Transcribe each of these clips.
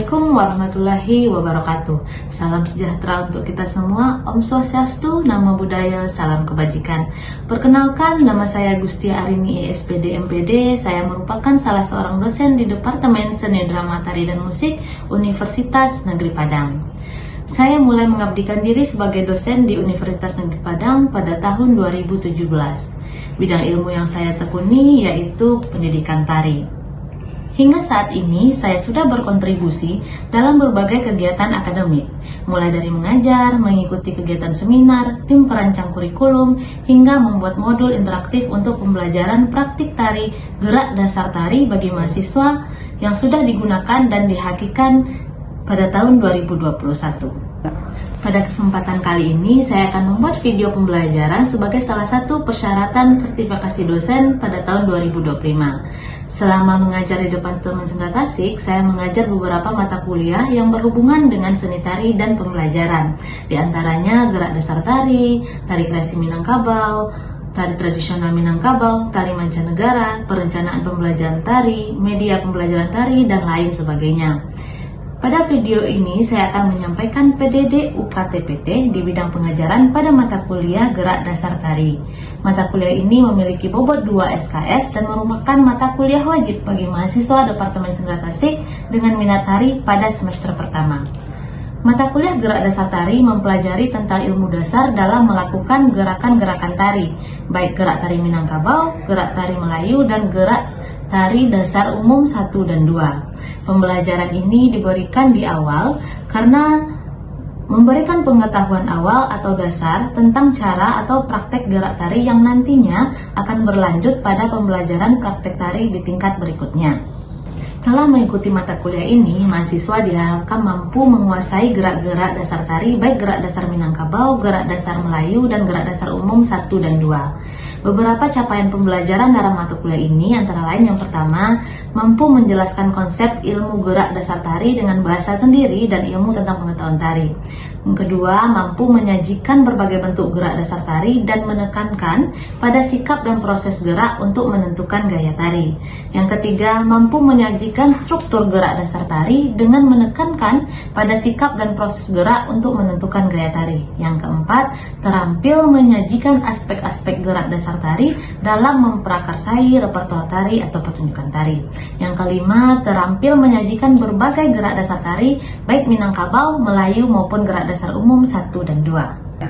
Assalamualaikum warahmatullahi wabarakatuh. Salam sejahtera untuk kita semua. Om Swastiastu, Namo Buddhaya, salam kebajikan. Perkenalkan, nama saya Gustia Arini SPD MPD. Saya merupakan salah seorang dosen di Departemen Seni Drama Tari dan Musik Universitas Negeri Padang. Saya mulai mengabdikan diri sebagai dosen di Universitas Negeri Padang pada tahun 2017. Bidang ilmu yang saya tekuni yaitu pendidikan tari. Hingga saat ini, saya sudah berkontribusi dalam berbagai kegiatan akademik, mulai dari mengajar, mengikuti kegiatan seminar, tim perancang kurikulum, hingga membuat modul interaktif untuk pembelajaran praktik tari, gerak dasar tari bagi mahasiswa yang sudah digunakan dan dihakikan pada tahun 2021. Pada kesempatan kali ini, saya akan membuat video pembelajaran sebagai salah satu persyaratan sertifikasi dosen pada tahun 2025. Selama mengajar di Departemen Seni Tasik, saya mengajar beberapa mata kuliah yang berhubungan dengan seni tari dan pembelajaran. Di antaranya gerak dasar tari, tari kreasi Minangkabau, tari tradisional Minangkabau, tari mancanegara, perencanaan pembelajaran tari, media pembelajaran tari, dan lain sebagainya. Pada video ini saya akan menyampaikan PDD UKTPT di bidang pengajaran pada mata kuliah gerak dasar tari. Mata kuliah ini memiliki bobot 2 SKS dan merupakan mata kuliah wajib bagi mahasiswa Departemen Seni Tasik dengan minat tari pada semester pertama. Mata kuliah gerak dasar tari mempelajari tentang ilmu dasar dalam melakukan gerakan-gerakan tari, baik gerak tari Minangkabau, gerak tari Melayu, dan gerak tari dasar umum 1 dan 2. Pembelajaran ini diberikan di awal karena memberikan pengetahuan awal atau dasar tentang cara atau praktek gerak tari yang nantinya akan berlanjut pada pembelajaran praktek tari di tingkat berikutnya. Setelah mengikuti mata kuliah ini, mahasiswa diharapkan mampu menguasai gerak-gerak dasar tari, baik gerak dasar Minangkabau, gerak dasar Melayu, dan gerak dasar umum 1 dan 2. Beberapa capaian pembelajaran dalam mata kuliah ini antara lain yang pertama, mampu menjelaskan konsep ilmu gerak dasar tari dengan bahasa sendiri dan ilmu tentang pengetahuan tari. Yang kedua, mampu menyajikan berbagai bentuk gerak dasar tari dan menekankan pada sikap dan proses gerak untuk menentukan gaya tari. Yang ketiga, mampu menyajikan struktur gerak dasar tari dengan menekankan pada sikap dan proses gerak untuk menentukan gaya tari. Yang keempat, terampil menyajikan aspek-aspek gerak dasar tari dalam memprakarsai repertoar tari atau pertunjukan tari. Yang kelima, terampil menyajikan berbagai gerak dasar tari, baik Minangkabau, Melayu maupun gerak dasar umum 1 dan 2.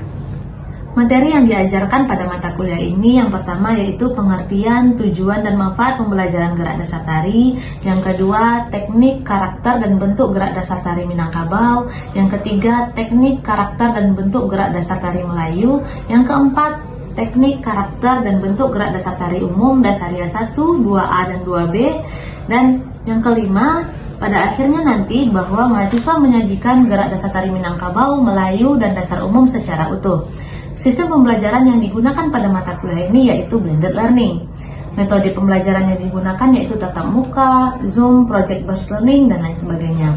Materi yang diajarkan pada mata kuliah ini yang pertama yaitu pengertian, tujuan, dan manfaat pembelajaran gerak dasar tari. Yang kedua, teknik, karakter, dan bentuk gerak dasar tari Minangkabau. Yang ketiga, teknik, karakter, dan bentuk gerak dasar tari Melayu. Yang keempat, teknik, karakter, dan bentuk gerak dasar tari umum Dasaria 1, 2A, dan 2B. Dan yang kelima, pada akhirnya nanti bahwa mahasiswa menyajikan gerak dasar tari Minangkabau, Melayu, dan dasar umum secara utuh. Sistem pembelajaran yang digunakan pada mata kuliah ini yaitu blended learning. Metode pembelajaran yang digunakan yaitu tatap muka, Zoom, project based learning, dan lain sebagainya.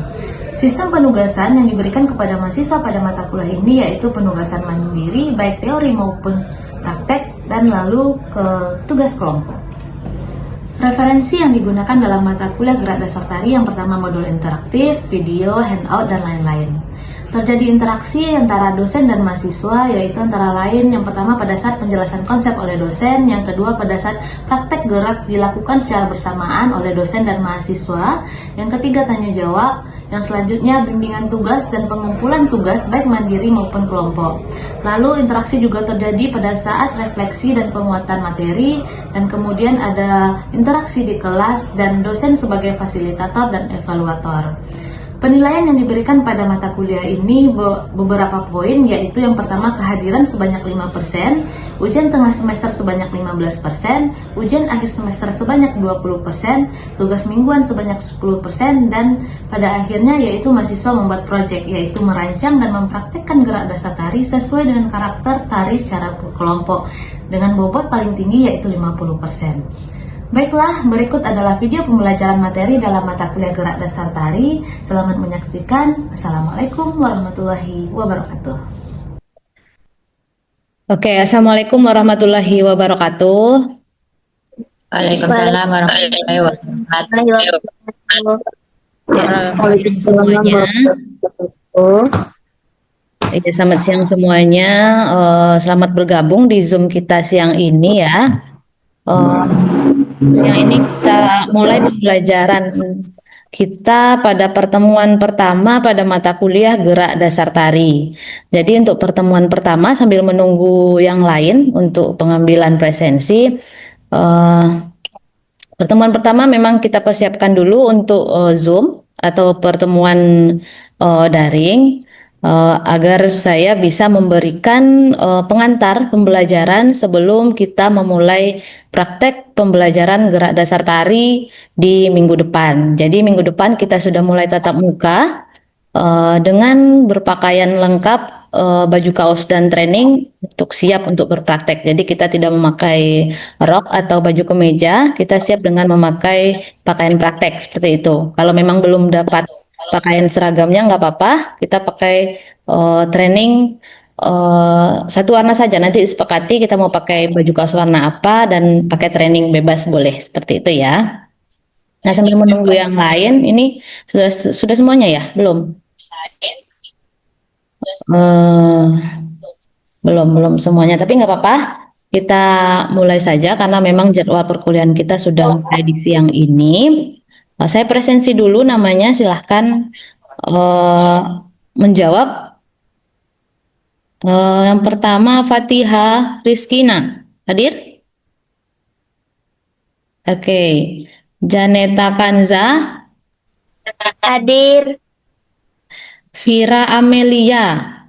Sistem penugasan yang diberikan kepada mahasiswa pada mata kuliah ini yaitu penugasan mandiri baik teori maupun praktek, dan lalu ke tugas kelompok. Referensi yang digunakan dalam mata kuliah gerak dasar tari yang pertama modul interaktif, video, handout, dan lain-lain. Terjadi interaksi antara dosen dan mahasiswa yaitu antara lain yang pertama pada saat penjelasan konsep oleh dosen, yang kedua pada saat praktek gerak dilakukan secara bersamaan oleh dosen dan mahasiswa, yang ketiga tanya jawab, yang selanjutnya bimbingan tugas dan pengumpulan tugas baik mandiri maupun kelompok. Lalu interaksi juga terjadi pada saat refleksi dan penguatan materi, dan kemudian ada interaksi di kelas dan dosen sebagai fasilitator dan evaluator. Penilaian yang diberikan pada mata kuliah ini beberapa poin, yaitu yang pertama kehadiran sebanyak 5%, ujian tengah semester sebanyak 15%, ujian akhir semester sebanyak 20%, tugas mingguan sebanyak 10%, dan pada akhirnya yaitu mahasiswa membuat proyek, yaitu merancang dan mempraktikkan gerak dasar tari sesuai dengan karakter tari secara kelompok dengan bobot paling tinggi yaitu 50%. Baiklah, berikut adalah video pembelajaran materi dalam mata kuliah gerak dasar tari. Selamat menyaksikan. Assalamualaikum warahmatullahi wabarakatuh. Oke, Assalamualaikum warahmatullahi wabarakatuh. Waalaikumsalam warahmatullahi wabarakatuh. Ya, selamat siang Waalaikumsalam semuanya. warahmatullahi wabarakatuh. Ya, selamat siang semuanya. Selamat bergabung di Zoom kita siang ini ya. Eh, Siang ini kita mulai pembelajaran kita pada pertemuan pertama pada mata kuliah Gerak Dasar Tari. Jadi untuk pertemuan pertama sambil menunggu yang lain untuk pengambilan presensi, eh, pertemuan pertama memang kita persiapkan dulu untuk Zoom atau pertemuan daring, agar saya bisa memberikan pengantar pembelajaran sebelum kita memulai praktek pembelajaran gerak dasar tari di minggu depan. Jadi minggu depan kita sudah mulai tatap muka dengan berpakaian lengkap, baju kaos dan training untuk siap untuk berpraktek. Jadi kita tidak memakai rok atau baju kemeja, kita siap dengan memakai pakaian praktek seperti itu. Kalau memang belum dapat pakaian seragamnya nggak apa-apa, kita pakai training satu warna saja. Nanti disepakati kita mau pakai baju kaos warna apa dan pakai training bebas boleh seperti itu ya. Nah sambil menunggu yang lain, ini sudah semuanya ya? Belum? Eh, belum semuanya, tapi nggak apa-apa. Kita mulai saja karena memang jadwal perkuliahan kita sudah mulai di siang ini. Saya presensi dulu namanya, silahkan eh, menjawab. Yang pertama Fatihah Rizkina, hadir? Oke. Janeta Kanza, Hadir. Vira Amelia.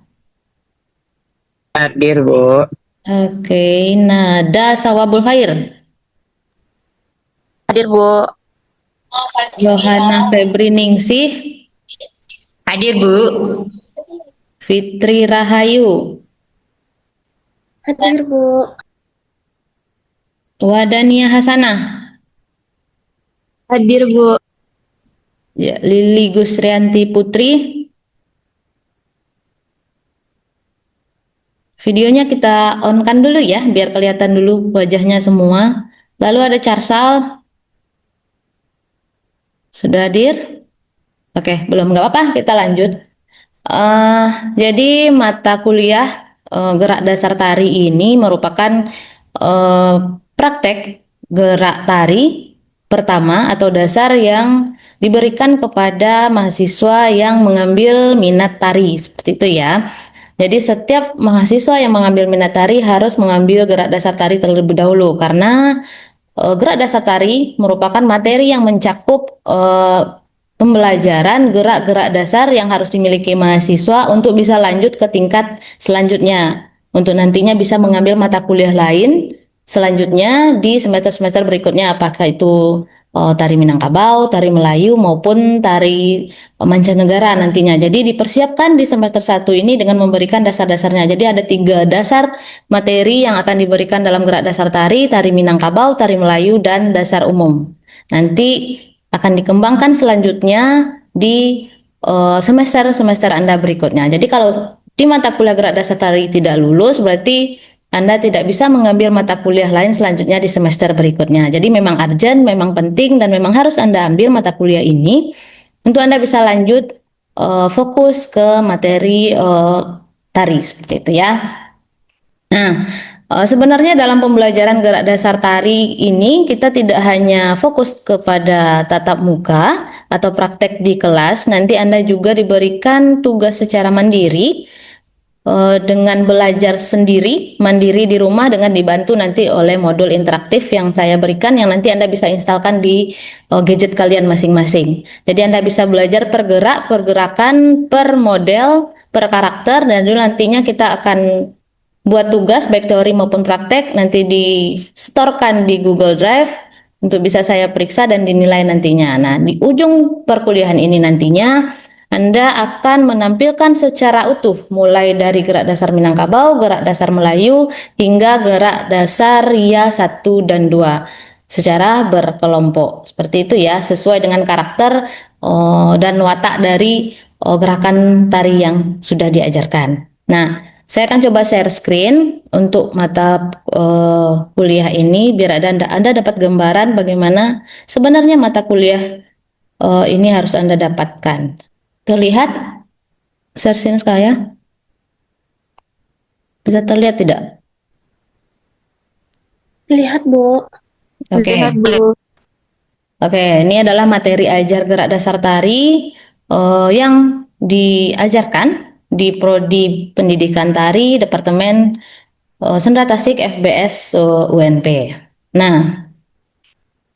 Hadir, Bu. Oke, Nada Sawabul Khair. Hadir, Bu. Yohana Febri Ningsih, Hadir, Bu. Fitri Rahayu, Hadir, Bu. Wadania Hasanah, Hadir, Bu. ya, Lili Gusrianti Putri. Videonya kita on-kan dulu ya, biar kelihatan dulu wajahnya semua. Lalu ada Charsal, sudah hadir? Oke, belum, nggak apa-apa, kita lanjut. Jadi mata kuliah gerak dasar tari ini merupakan eh, praktek gerak tari pertama atau dasar yang diberikan kepada mahasiswa yang mengambil minat tari, seperti itu ya. Jadi setiap mahasiswa yang mengambil minat tari harus mengambil gerak dasar tari terlebih dahulu karena gerak dasar tari merupakan materi yang mencakup pembelajaran gerak-gerak dasar yang harus dimiliki mahasiswa untuk bisa lanjut ke tingkat selanjutnya. Untuk nantinya bisa mengambil mata kuliah lain selanjutnya di semester-semester berikutnya, apakah itu tari Minangkabau, tari Melayu maupun tari mancanegara nantinya. Jadi dipersiapkan di semester 1 ini dengan memberikan dasar-dasarnya. Jadi ada 3 dasar materi yang akan diberikan dalam gerak dasar tari, tari Minangkabau, tari Melayu, dan dasar umum. Nanti akan dikembangkan selanjutnya di semester-semester Anda berikutnya. Jadi kalau di mata kuliah gerak dasar tari tidak lulus, berarti Anda tidak bisa mengambil mata kuliah lain selanjutnya di semester berikutnya. Jadi memang urgent, memang penting, dan memang harus Anda ambil mata kuliah ini untuk Anda bisa lanjut fokus ke materi tari, seperti itu ya. Nah, sebenarnya dalam pembelajaran gerak dasar tari ini kita tidak hanya fokus kepada tatap muka atau praktek di kelas, nanti Anda juga diberikan tugas secara mandiri dengan belajar sendiri, mandiri di rumah dengan dibantu nanti oleh modul interaktif yang saya berikan yang nanti Anda bisa instalkan di gadget kalian masing-masing. Jadi Anda bisa belajar per gerak, per gerakan, per model, per karakter, dan dulu nantinya kita akan buat tugas baik teori maupun praktek, nanti di-storekan di Google Drive untuk bisa saya periksa dan dinilai nantinya. Nah, di ujung perkuliahan ini nantinya Anda akan menampilkan secara utuh mulai dari gerak dasar Minangkabau, gerak dasar Melayu, hingga gerak dasar Ria 1 dan 2 secara berkelompok. Seperti itu ya, sesuai dengan karakter dan watak dari gerakan tari yang sudah diajarkan. Nah, saya akan coba share screen untuk mata kuliah ini biar Anda dapat gambaran bagaimana sebenarnya mata kuliah ini harus Anda dapatkan. Terlihat screen saya? Bisa terlihat tidak? Lihat, Bu. Oke. Lihat, Bu. Oke, ini adalah materi ajar gerak dasar tari yang diajarkan di Prodi Pendidikan Tari Departemen Sendra Tasik FBS UNP. Nah,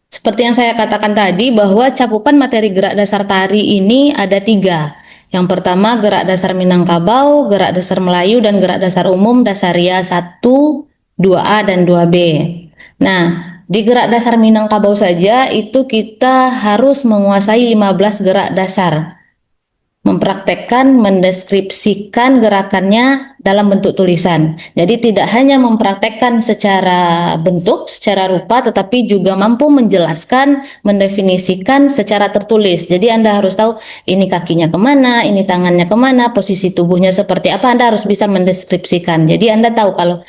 seperti yang saya katakan tadi bahwa cakupan materi gerak dasar tari ini ada 3. Yang pertama gerak dasar Minangkabau, gerak dasar Melayu, dan gerak dasar umum Dasaria 1, 2A, dan 2B. Nah, di gerak dasar Minangkabau saja itu kita harus menguasai 15 gerak dasar. Mempraktekkan, mendeskripsikan gerakannya dalam bentuk tulisan. Jadi tidak hanya mempraktekkan secara bentuk, secara rupa, tetapi juga mampu menjelaskan, mendefinisikan secara tertulis. Jadi Anda harus tahu ini kakinya kemana, ini tangannya kemana, posisi tubuhnya seperti apa. Anda harus bisa mendeskripsikan. Jadi Anda tahu kalau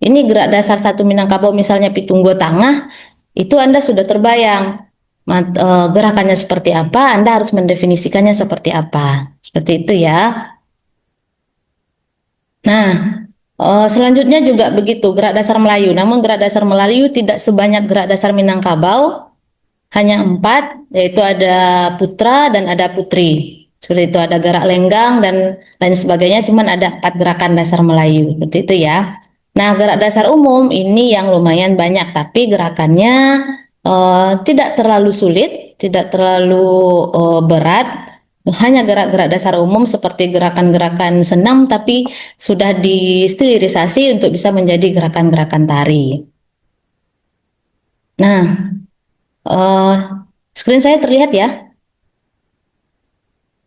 ini gerak dasar 1 Minangkabau misalnya Pitunggo Tangah, itu Anda sudah terbayang gerakannya seperti apa, Anda harus mendefinisikannya seperti apa. Seperti itu ya. Nah, selanjutnya juga begitu, gerak dasar Melayu. Namun gerak dasar Melayu tidak sebanyak gerak dasar Minangkabau, hanya 4, yaitu ada putra dan ada putri. Seperti itu, ada gerak lenggang dan lain sebagainya, cuman ada 4 gerakan dasar Melayu. Seperti itu ya. Nah, gerak dasar umum ini yang lumayan banyak, tapi gerakannya tidak terlalu sulit, tidak terlalu berat, hanya gerak-gerak dasar umum seperti gerakan-gerakan senam, tapi sudah distilisasi untuk bisa menjadi gerakan-gerakan tari. Nah, screen saya terlihat ya?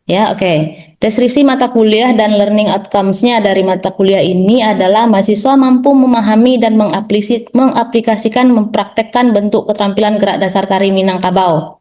Ya, oke. Deskripsi mata kuliah dan learning outcomes-nya dari mata kuliah ini adalah mahasiswa mampu memahami dan mengaplikasikan, mempraktekkan bentuk keterampilan gerak dasar tari Minangkabau,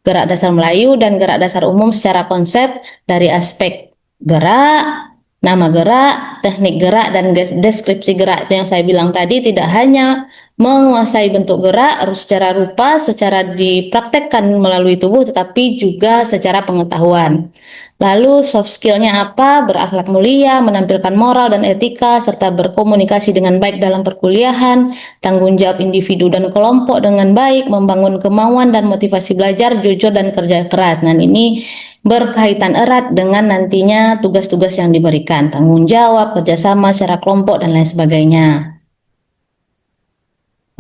gerak dasar Melayu, dan gerak dasar umum secara konsep dari aspek gerak, nama gerak, teknik gerak, dan deskripsi gerak. Yang saya bilang tadi tidak hanya menguasai bentuk gerak secara rupa, secara dipraktekkan melalui tubuh, tetapi juga secara pengetahuan. Lalu soft skill-nya apa? Berakhlak mulia, menampilkan moral dan etika, serta berkomunikasi dengan baik dalam perkuliahan, tanggung jawab individu dan kelompok dengan baik, membangun kemauan dan motivasi belajar, jujur dan kerja keras. Nah, ini berkaitan erat dengan nantinya tugas-tugas yang diberikan, tanggung jawab, kerjasama secara kelompok, dan lain sebagainya.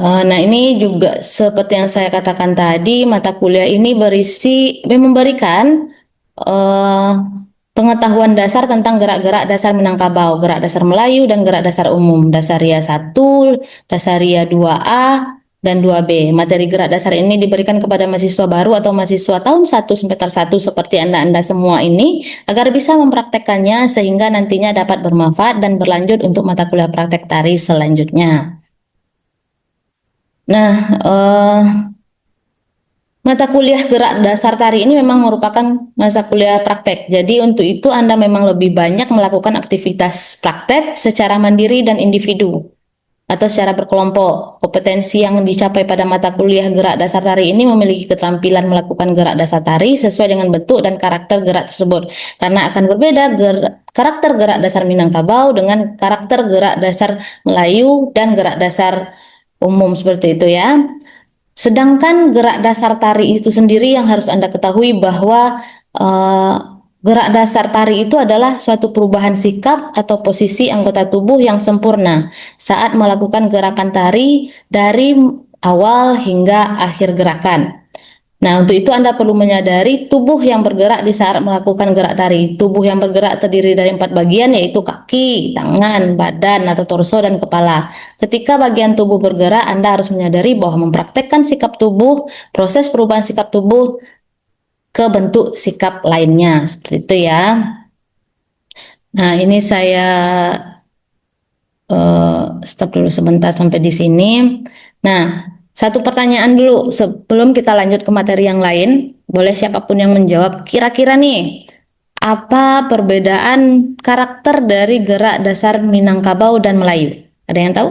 Nah, ini juga seperti yang saya katakan tadi, mata kuliah ini memberikan pengetahuan dasar tentang gerak-gerak dasar Minangkabau, gerak dasar Melayu, dan gerak dasar umum, Dasaria 1, Dasaria 2A, dan 2B. Materi gerak dasar ini diberikan kepada mahasiswa baru atau mahasiswa tahun 1 semester 1 seperti Anda semua ini, agar bisa mempraktekkannya sehingga nantinya dapat bermanfaat dan berlanjut untuk mata kuliah praktek tari selanjutnya. Nah, mata kuliah gerak dasar tari ini memang merupakan mata kuliah praktek. Jadi untuk itu Anda memang lebih banyak melakukan aktivitas praktek secara mandiri dan individu atau secara berkelompok. Kompetensi yang dicapai pada mata kuliah gerak dasar tari ini memiliki keterampilan melakukan gerak dasar tari sesuai dengan bentuk dan karakter gerak tersebut. Karena akan berbeda karakter gerak dasar Minangkabau dengan karakter gerak dasar Melayu dan gerak dasar umum, seperti itu ya. Sedangkan gerak dasar tari itu sendiri yang harus Anda ketahui bahwa gerak dasar tari itu adalah suatu perubahan sikap atau posisi anggota tubuh yang sempurna saat melakukan gerakan tari dari awal hingga akhir gerakan. Nah, untuk itu Anda perlu menyadari tubuh yang bergerak di saat melakukan gerak tari. Tubuh yang bergerak terdiri dari 4 bagian, yaitu kaki, tangan, badan, atau torso, dan kepala. Ketika bagian tubuh bergerak, Anda harus menyadari bahwa mempraktekkan sikap tubuh, proses perubahan sikap tubuh ke bentuk sikap lainnya. Seperti itu ya. Nah, ini saya stop dulu sebentar sampai di sini. Nah, satu pertanyaan dulu sebelum kita lanjut ke materi yang lain. Boleh siapapun yang menjawab. Kira-kira nih, apa perbedaan karakter dari gerak dasar Minangkabau dan Melayu? Ada yang tahu?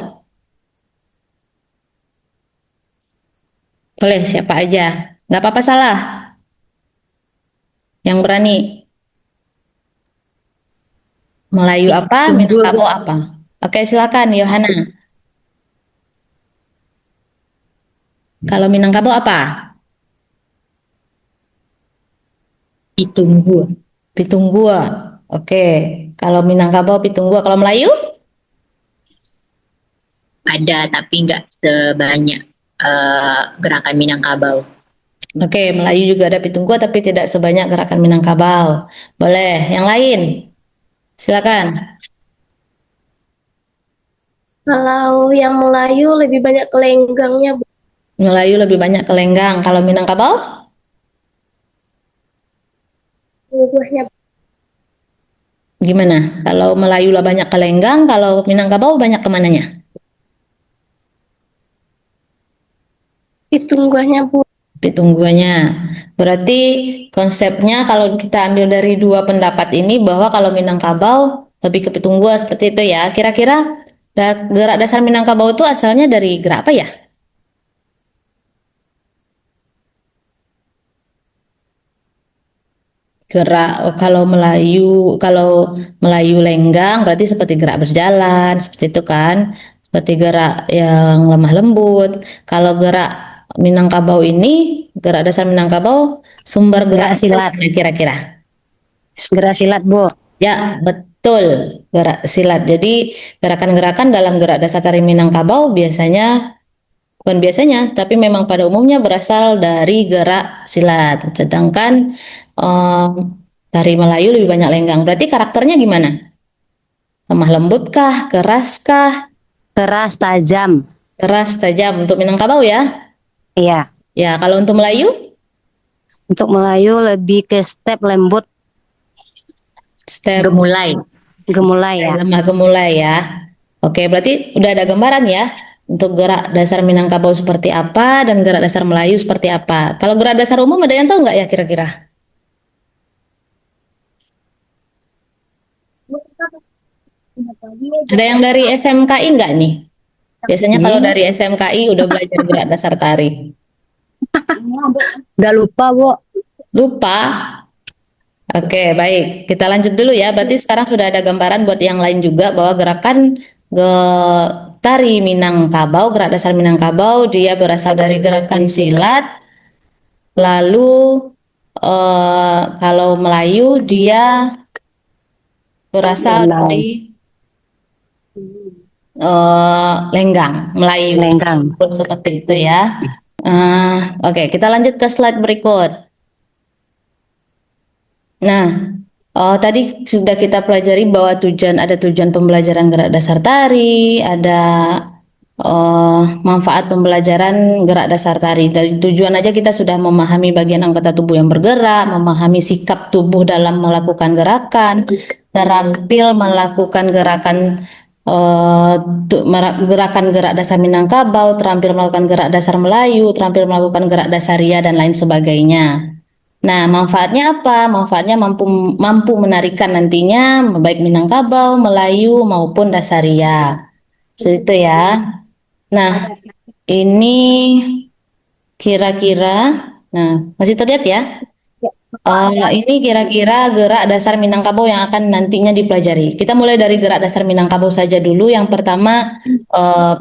Boleh, siapa aja. Nggak apa-apa salah. Yang berani. Melayu apa? Tunggu, Minangkabau apa? Oke, silakan Yohana. Kalau Minangkabau apa? ditunggu. Pitunggua. Oke. Kalau Minangkabau Pitunggua. Kalau Melayu? Ada tapi nggak sebanyak gerakan Minangkabau. Oke, Melayu juga ada Pitunggua tapi tidak sebanyak gerakan Minangkabau. Boleh. Yang lain? Silakan. Kalau yang Melayu lebih banyak kelenggangnya, Bu. Melayu lebih banyak ke lenggang. Kalau Minangkabau? Buahnya Gimana? Kalau Melayu lah banyak ke lenggang, kalau Minangkabau banyak kemananya? ditunggunya, Bu. Pitungguanya. Berarti konsepnya kalau kita ambil dari dua pendapat ini bahwa kalau Minangkabau lebih ke Pitunggua seperti itu ya. Kira-kira gerak dasar Minangkabau itu asalnya dari gerak apa ya? Gerak kalau Melayu lenggang berarti seperti gerak berjalan, seperti itu kan. Seperti gerak yang lemah lembut. Kalau gerak Minangkabau ini, gerak dasar Minangkabau sumber gerak Gerak silat. kira-kira. Gerak silat, Bu. Ya, betul. Gerak silat. Jadi, gerakan-gerakan dalam gerak dasar tari Minangkabau bukan biasanya, tapi memang pada umumnya berasal dari gerak silat. Sedangkan em, tari Melayu lebih banyak lenggang. Berarti karakternya gimana? Lemah lembut kah? Keras kah? Keras, tajam. Keras, tajam. Untuk Minangkabau ya? Iya. Ya, kalau untuk Melayu, Untuk Melayu lebih ke step lembut, step Gemulai. gemulai ya. lemah gemulai ya. Oke, berarti udah ada gambaran ya untuk gerak dasar Minangkabau seperti apa dan gerak dasar Melayu seperti apa. Kalau gerak dasar umum ada yang tahu nggak ya kira-kira? Ada yang dari SMKI nggak nih? Biasanya kalau dari SMKI udah belajar gerak dasar tari. Udah lupa, Bu. Lupa? Oke, baik. Kita lanjut dulu ya. Berarti sekarang sudah ada gambaran buat yang lain juga bahwa gerakan tari Minangkabau, gerak dasar Minangkabau, dia berasal dari gerakan silat. Lalu kalau Melayu dia berasal Lenggang. dari lenggang Melayu. Lenggang. Seperti itu ya. Oke, kita lanjut ke slide berikut. Nah, tadi sudah kita pelajari bahwa ada tujuan pembelajaran gerak dasar tari, ada manfaat pembelajaran gerak dasar tari. Dari tujuan aja kita sudah memahami bagian anggota tubuh yang bergerak, memahami sikap tubuh dalam melakukan gerakan, terampil melakukan gerakan gerakan gerak dasar Minangkabau, terampil melakukan gerak dasar Melayu, terampil melakukan gerak dasar Ria dan lain sebagainya. Nah, manfaatnya apa? Manfaatnya mampu menarikan nantinya baik Minangkabau, Melayu maupun Dasaria. Seperti itu ya. Nah, ini kira-kira, masih terlihat ya? Ini kira-kira gerak dasar Minangkabau yang akan nantinya dipelajari. Kita mulai dari gerak dasar Minangkabau saja dulu. Yang pertama,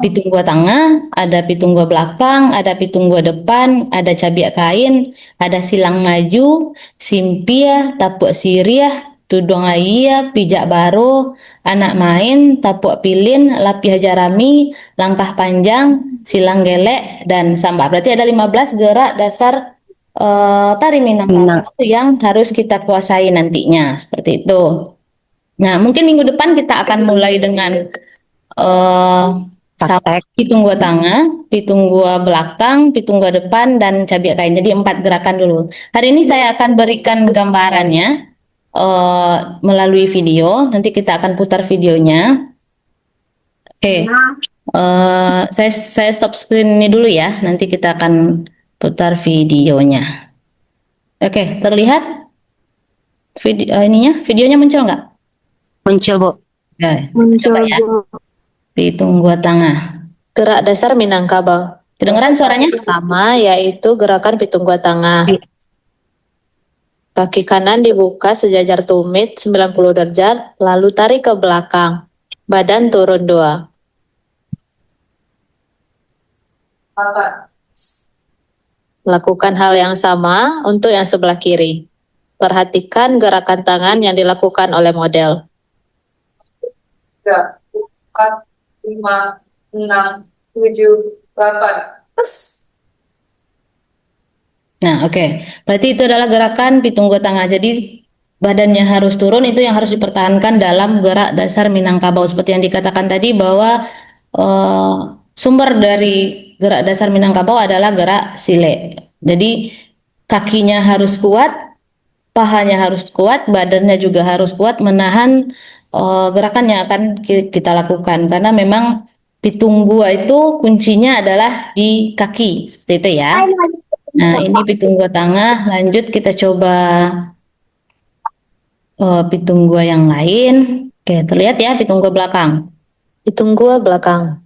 pitung gua tengah, ada pitung gua belakang, ada pitung gua depan, ada cabiak kain, ada silang maju, simpia, tapuk siriah, tudong ayia, pijak baro, anak main, tapuk pilin, lapiah jarami, langkah panjang, silang gelek, dan sambak. Berarti ada 15 gerak dasar tari Minangkabau yang harus kita kuasai nantinya seperti itu. Nah, mungkin minggu depan kita akan mulai dengan pitung gua tengah, pitung gua belakang, pitung gua depan, dan cabiak kain. Jadi 4 gerakan dulu. Hari ini saya akan berikan gambarannya melalui video. Nanti kita akan putar videonya. Oke. Saya stop screen ini dulu ya. Nanti kita akan putar videonya. Oke, terlihat videonya muncul nggak? Muncul, Bu. Oke, Muncul, coba ya. Bu. Pitung gua tengah. Gerak dasar Minangkabau. Kedengeran suaranya? Pertama yaitu gerakan pitung gua tengah. Kaki kanan dibuka sejajar tumit 90 derajat, lalu tarik ke belakang. Badan turun 2. Lakukan hal yang sama untuk yang sebelah kiri. Perhatikan gerakan tangan yang dilakukan oleh model. 3, 4, 5, 6, 7, 8. Nah, oke. Berarti itu adalah gerakan pitunggo tangah. Jadi badannya harus turun, itu yang harus dipertahankan dalam gerak dasar Minangkabau. Seperti yang dikatakan tadi bahwa sumber dari gerak dasar Minangkabau adalah gerak sile. Jadi kakinya harus kuat, pahanya harus kuat, badannya juga harus kuat menahan gerakan yang akan kita lakukan. Karena memang pitunggua itu kuncinya adalah di kaki, seperti itu ya. Nah, ini pitunggua tengah. Lanjut kita coba pitunggua yang lain. Oke, terlihat ya pitunggua belakang. Pitunggua belakang.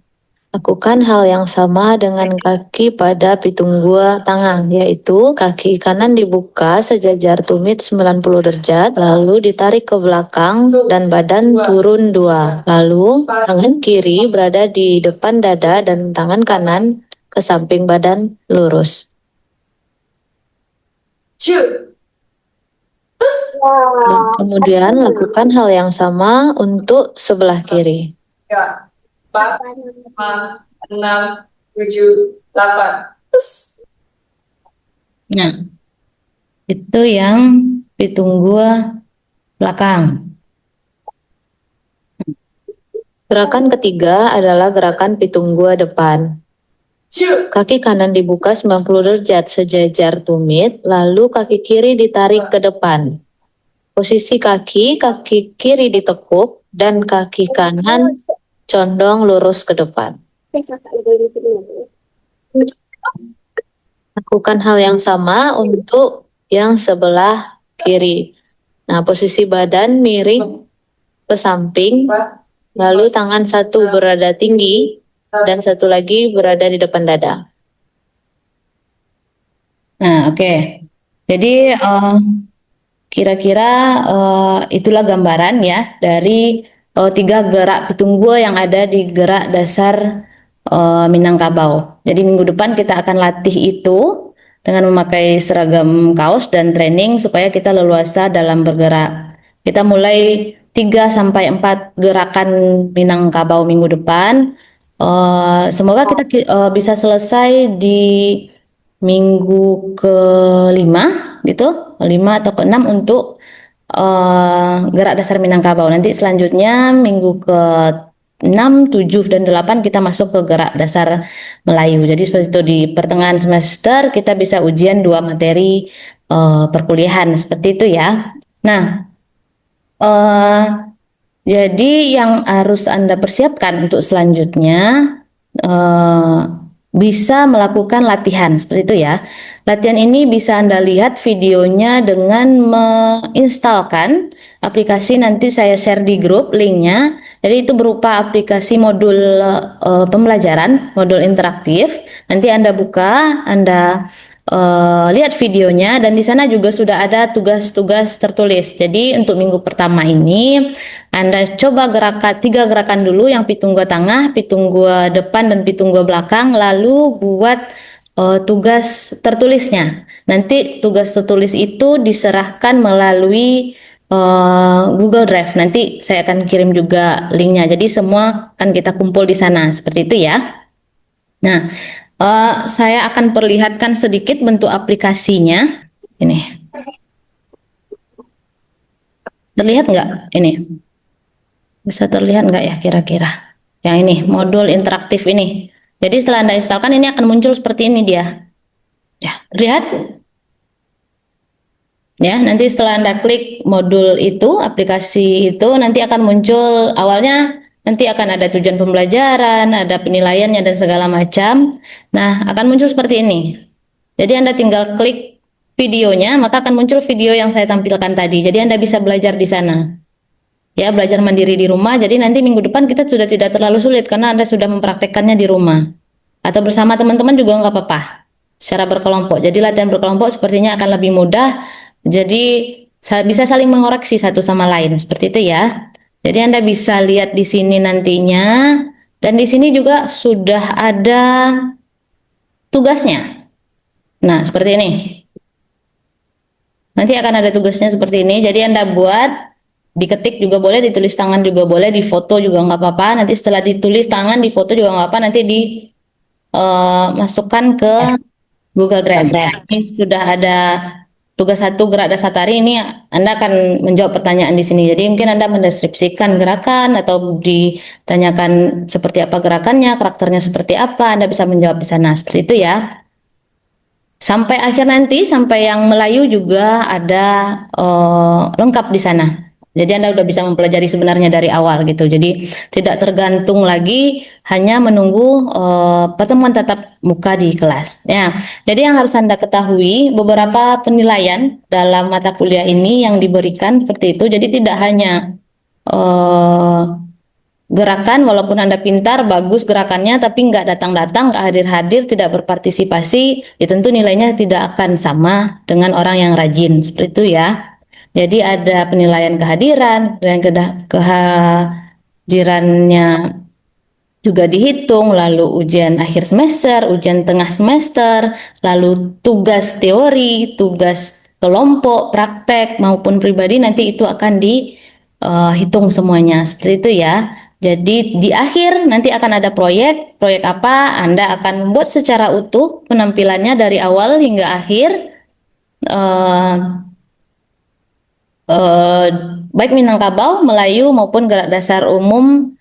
Lakukan hal yang sama dengan kaki pada pitunggua tangan, yaitu kaki kanan dibuka sejajar tumit 90 derajat, lalu ditarik ke belakang dan badan turun 2. Lalu tangan kiri berada di depan dada dan tangan kanan ke samping badan lurus. Dan kemudian lakukan hal yang sama untuk sebelah kiri. 3, 4, 5, 6, 7, 8. Nah, itu yang pitunggua belakang. Gerakan ketiga adalah gerakan pitunggua depan. Kaki kanan dibuka 90 derajat sejajar tumit, lalu kaki kiri ditarik ke depan. Posisi kaki kiri ditekuk, dan kaki kanan condong lurus ke depan. Lakukan hal yang sama untuk yang sebelah kiri. Nah, posisi badan miring ke samping, lalu tangan satu berada tinggi, dan satu lagi berada di depan dada. Nah, oke. Jadi kira-kira itulah gambaran ya dari 3 gerak pitunggua yang ada di gerak dasar Minangkabau. Jadi minggu depan kita akan latih itu dengan memakai seragam kaos dan training supaya kita leluasa dalam bergerak. Kita mulai 3 sampai 4 gerakan Minangkabau minggu depan. Semoga kita bisa selesai di minggu ke-5 gitu, 5 atau ke-6 untuk gerak dasar Minangkabau. Nanti selanjutnya minggu ke-6, 7 dan 8 kita masuk ke gerak dasar Melayu. Jadi seperti itu, di pertengahan semester kita bisa ujian 2 materi perkuliahan, seperti itu ya. Nah, jadi yang harus Anda persiapkan untuk selanjutnya bisa melakukan latihan seperti itu ya. Latihan ini bisa Anda lihat videonya dengan menginstalkan aplikasi, nanti saya share di grup linknya. Jadi itu berupa aplikasi modul pembelajaran, modul interaktif. Nanti Anda buka, Anda lihat videonya, dan di sana juga sudah ada tugas-tugas tertulis. Jadi untuk minggu pertama ini Anda coba 3 gerakan dulu, yang pitunggua tengah, pitunggua depan, dan pitunggua belakang, lalu buat tugas tertulisnya. Nanti tugas tertulis itu diserahkan melalui Google Drive. Nanti saya akan kirim juga linknya. Jadi semua akan kita kumpul di sana, seperti itu ya. Nah, saya akan perlihatkan sedikit bentuk aplikasinya. Ini terlihat nggak? Ini bisa terlihat nggak ya kira-kira? Yang ini modul interaktif ini. Jadi setelah Anda instalkan, ini akan muncul seperti ini dia. Ya, lihat. Ya, nanti setelah Anda klik modul itu, aplikasi itu, nanti akan muncul awalnya. Nanti akan ada tujuan pembelajaran, ada penilaiannya dan segala macam. Nah, akan muncul seperti ini. Jadi Anda tinggal klik videonya, maka akan muncul video yang saya tampilkan tadi. Jadi Anda bisa belajar di sana. Ya, belajar mandiri di rumah. Jadi nanti minggu depan kita sudah tidak terlalu sulit karena Anda sudah mempraktekkannya di rumah. Atau bersama teman-teman juga nggak apa-apa. Secara berkelompok. Jadi latihan berkelompok sepertinya akan lebih mudah Jadi bisa saling mengoreksi satu sama lain seperti itu ya. Jadi Anda bisa lihat di sini nantinya, dan di sini juga sudah ada tugasnya. Nah, seperti ini. Nanti akan ada tugasnya seperti ini. Jadi Anda buat, diketik juga boleh, ditulis tangan juga boleh, difoto juga nggak apa-apa. Nanti setelah ditulis tangan, difoto juga nggak apa, nanti dimasukkan ke Google Drive. Ini sudah ada tugas 1 gerak dasar tari, ini Anda akan menjawab pertanyaan di sini. Jadi mungkin Anda mendeskripsikan gerakan atau ditanyakan seperti apa gerakannya, karakternya seperti apa, Anda bisa menjawab di sana. Seperti itu ya. Sampai akhir nanti, sampai yang Melayu juga ada lengkap di sana. Jadi Anda udah bisa mempelajari sebenarnya dari awal gitu. Jadi tidak tergantung lagi hanya menunggu pertemuan tatap muka di kelas. Ya, jadi yang harus Anda ketahui, beberapa penilaian dalam mata kuliah ini yang diberikan seperti itu. Jadi tidak hanya gerakan, walaupun Anda pintar, bagus gerakannya, tapi nggak datang-datang, nggak hadir-hadir, tidak berpartisipasi, ya tentu nilainya tidak akan sama dengan orang yang rajin. Seperti itu ya. Jadi ada penilaian kehadiran, dan kehadirannya juga dihitung, lalu ujian akhir semester, ujian tengah semester, lalu tugas teori, tugas kelompok, praktek maupun pribadi, nanti itu akan dihitung semuanya. Seperti itu ya. Jadi di akhir nanti akan ada proyek apa, Anda akan membuat secara utuh penampilannya dari awal hingga akhir, baik Minangkabau, Melayu maupun gerak dasar umum,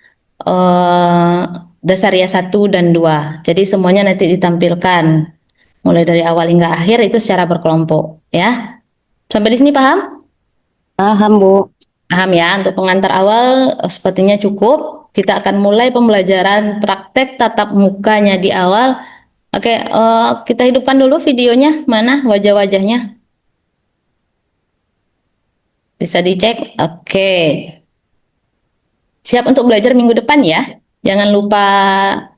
dasar ya 1 dan 2. Jadi semuanya nanti ditampilkan mulai dari awal hingga akhir itu secara berkelompok ya. Sampai di sini paham? Paham, Bu. Paham ya, untuk pengantar awal sepertinya cukup. Kita akan mulai pembelajaran praktek tatap mukanya di awal. Oke, kita hidupkan dulu videonya. Mana wajah-wajahnya? Bisa dicek. Oke. Siap untuk belajar minggu depan ya. Jangan lupa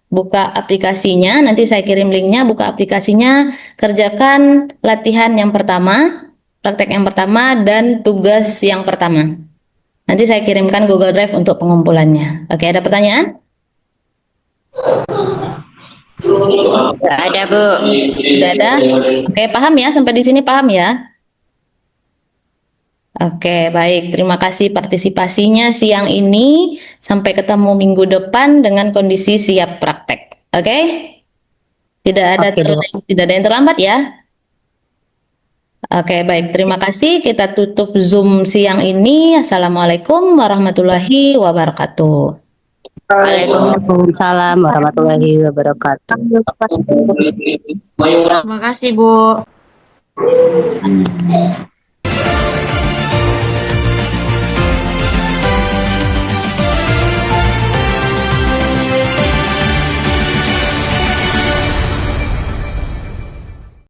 buka aplikasinya. Nanti saya kirim linknya. Buka aplikasinya. Kerjakan latihan yang pertama, praktek yang pertama, dan tugas yang pertama. Nanti saya kirimkan Google Drive untuk pengumpulannya. Oke, ada pertanyaan? Nggak ada, Bu. Tidak ada? Oke, paham ya? Sampai di sini paham ya? Oke, baik. Terima kasih partisipasinya siang ini. Sampai ketemu minggu depan dengan kondisi siap praktek. Oke? Tidak ada yang terlambat ya? Oke, baik. Terima kasih. Kita tutup Zoom siang ini. Assalamualaikum warahmatullahi wabarakatuh. Waalaikumsalam warahmatullahi wabarakatuh. Terima kasih, Bu.